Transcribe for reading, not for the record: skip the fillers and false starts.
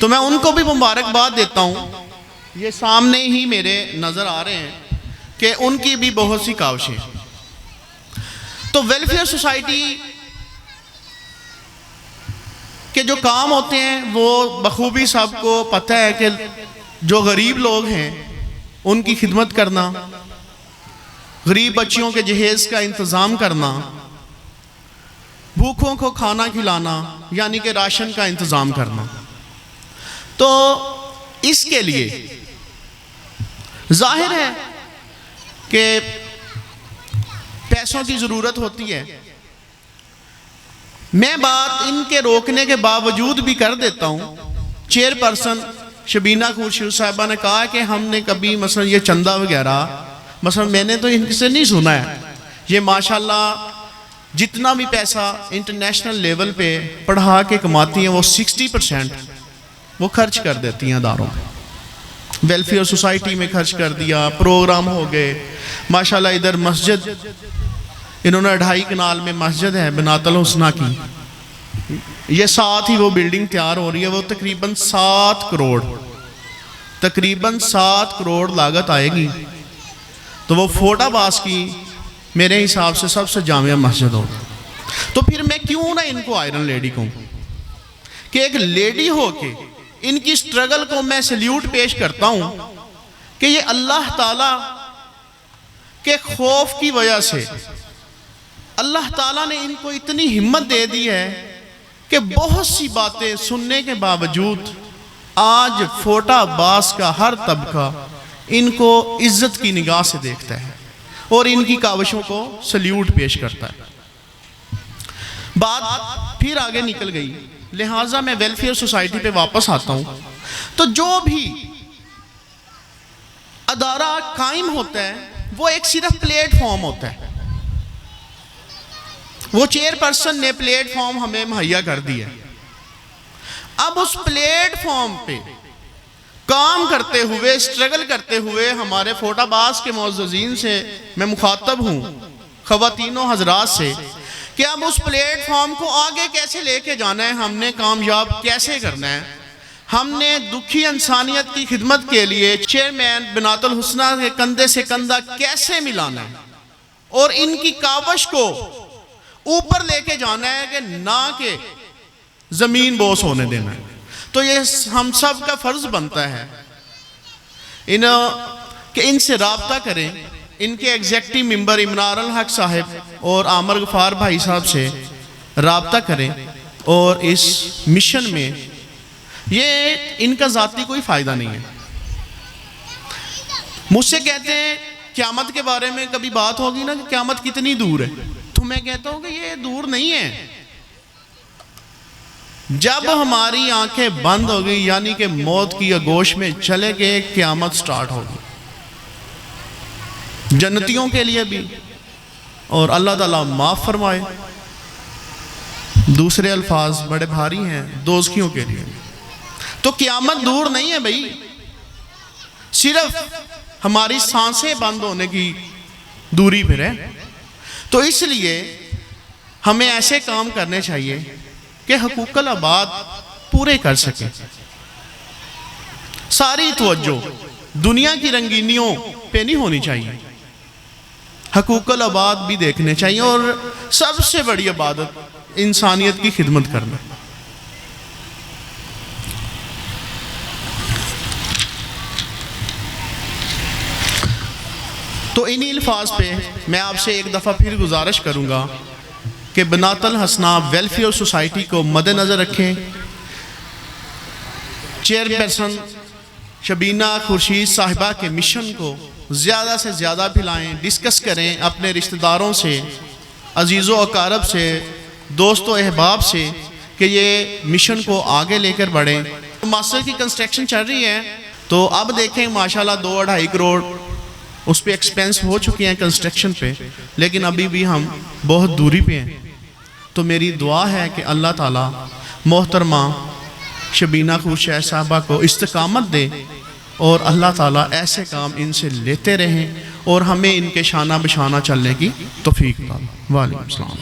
تو میں ان کو بھی مبارکباد دیتا ہوں، یہ سامنے ہی میرے نظر آ رہے ہیں کہ ان کی بھی بہت سی کاوشیں۔ تو ویلفیئر سوسائٹی کے جو کام ہوتے ہیں وہ بخوبی سب کو پتہ ہے کہ جو غریب لوگ ہیں ان کی خدمت کرنا، غریب بچیوں کے جہیز کا انتظام کرنا، بھوکوں کو کھانا کھلانا یعنی کہ راشن کا انتظام کرنا۔ تو اس کے لیے ظاہر ہے کہ پیسوں کی ضرورت ہوتی ہے۔ میں بات ان کے روکنے کے باوجود بھی کر دیتا ہوں۔ چیئر پرسن شبینہ خورشید صاحبہ نے کہا کہ ہم نے کبھی مثلا یہ چندہ وغیرہ مثلا میں نے تو ان سے نہیں سنا ہے، یہ ماشاءاللہ جتنا بھی پیسہ انٹرنیشنل لیول پہ پڑھا کے کماتی ہیں وہ 60% وہ خرچ کر دیتی ہیں اداروں میں۔ ویلفیئر سوسائٹی میں خرچ کر دیا، پروگرام ہو گئے ماشاءاللہ۔ ادھر مسجد انہوں نے 2.5 کنال میں مسجد ہے بنات الحسنہ کی، یہ ساتھ ہی وہ بلڈنگ تیار ہو رہی ہے، وہ تقریباً 7 کروڑ لاگت آئے گی۔ تو وہ فوٹا باس کی میرے حساب سے سب سے جامع مسجد ہو۔ تو پھر میں کیوں نہ ان کو آئرن لیڈی کہوں کہ ایک لیڈی ہو کے ان کی سٹرگل کو میں سلیوٹ پیش کرتا ہوں کہ یہ اللہ تعالیٰ کے خوف کی وجہ سے اللہ تعالیٰ نے ان کو اتنی ہمت دے دی ہے کہ بہت سی باتیں سننے کے باوجود آج فوٹا باس کا ہر طبقہ ان کو عزت کی نگاہ سے دیکھتا ہے اور ان کی کاوشوں کو سلیوٹ پیش کرتا ہے۔ بات پھر آگے نکل گئی، لہٰذا میں ویلفیئر سوسائٹی پہ واپس آتا ہوں۔ تو جو بھی ادارہ قائم ہوتا ہے وہ ایک صرف پلیٹ فارم ہوتا ہے۔ وہ چیئر پرسن نے پلیٹ فارم ہمیں مہیا کر دی ہے۔ اب اس پلیٹ فارم پہ کام کرتے ہوئے، سٹرگل کرتے ہوئے ہمارے فوٹا باس کے معززین سے میں مخاطب ہوں، خواتینوں حضرات سے، کہ اب اس پلیٹ فارم کو آگے کیسے لے کے جانا ہے، ہم نے کامیاب کیسے کرنا ہے۔ ہم نے دکھی انسانیت کی خدمت کے لیے چیئرمین بنات الحسنہ کے کندھے سے کندھا کیسے ملانا ہے اور ان کی کاوش کو اوپر لے کے جانا ہے کہ نہ کہ زمین بوس ہونے دینا ہے۔ تو یہ ہم سب کا فرض بنتا ہے کہ ان سے رابطہ کریں، ان کے ایگزیکٹو ممبر عمران الحق صاحب اور عامر غفار بھائی صاحب سے رابطہ کریں اور اس مشن میں یہ ان کا ذاتی کوئی فائدہ نہیں ہے۔ مجھ سے کہتے ہیں قیامت کے بارے میں کبھی بات ہوگی نا کہ قیامت کتنی دور ہے، تو میں کہتا ہوں کہ یہ دور نہیں ہے۔ جب ہماری آنکھیں بند ہو گئی یعنی کہ موت کی آغوش میں چلے گئے، قیامت سٹارٹ ہوگی جنتیوں کے لیے بھی، اور اللہ تعالیٰ معاف فرمائے، دوسرے الفاظ بڑے بھاری ہیں، دوزخیوں کے لیے۔ تو قیامت دور نہیں ہے بھائی، صرف ہماری سانسیں بند ہونے کی دوری پہ ہے۔ تو اس لیے ہمیں ایسے کام کرنے چاہیے کہ حقوق العباد پورے کر سکیں۔ ساری توجہ دنیا کی رنگینیوں پہ نہیں ہونی چاہیے، حقوق العباد بھی دیکھنے چاہیے، اور سب سے بڑی عبادت انسانیت کی خدمت کرنا۔ تو انہی الفاظ پہ میں آپ سے ایک دفعہ پھر گزارش کروں گا کہ بنات الحسنہ ویلفیئر سوسائٹی کو مد نظر رکھیں، چیئر پرسن شبینہ خورشید صاحبہ کے مشن کو زیادہ سے زیادہ پھیلائیں، ڈسکس کریں اپنے رشتہ داروں سے، عزیز و اقارب سے، دوست و احباب سے کہ یہ مشن کو آگے لے کر بڑھیں۔ ماسٹر کی کنسٹرکشن چل رہی ہے، تو اب دیکھیں ماشاءاللہ 2-2.5 کروڑ اس پہ ایکسپینس ہو چکے ہیں کنسٹرکشن پہ، لیکن ابھی بھی ہم بہت دوری پہ ہیں۔ تو میری دعا ہے کہ اللہ تعالیٰ محترمہ شبینہ خورشید صاحبہ کو استقامت دے، اور اللہ تعالیٰ ایسے کام ان سے لیتے رہیں اور ہمیں ان کے شانہ بشانہ چلنے کی توفیق دے۔ وعلیکم السلام۔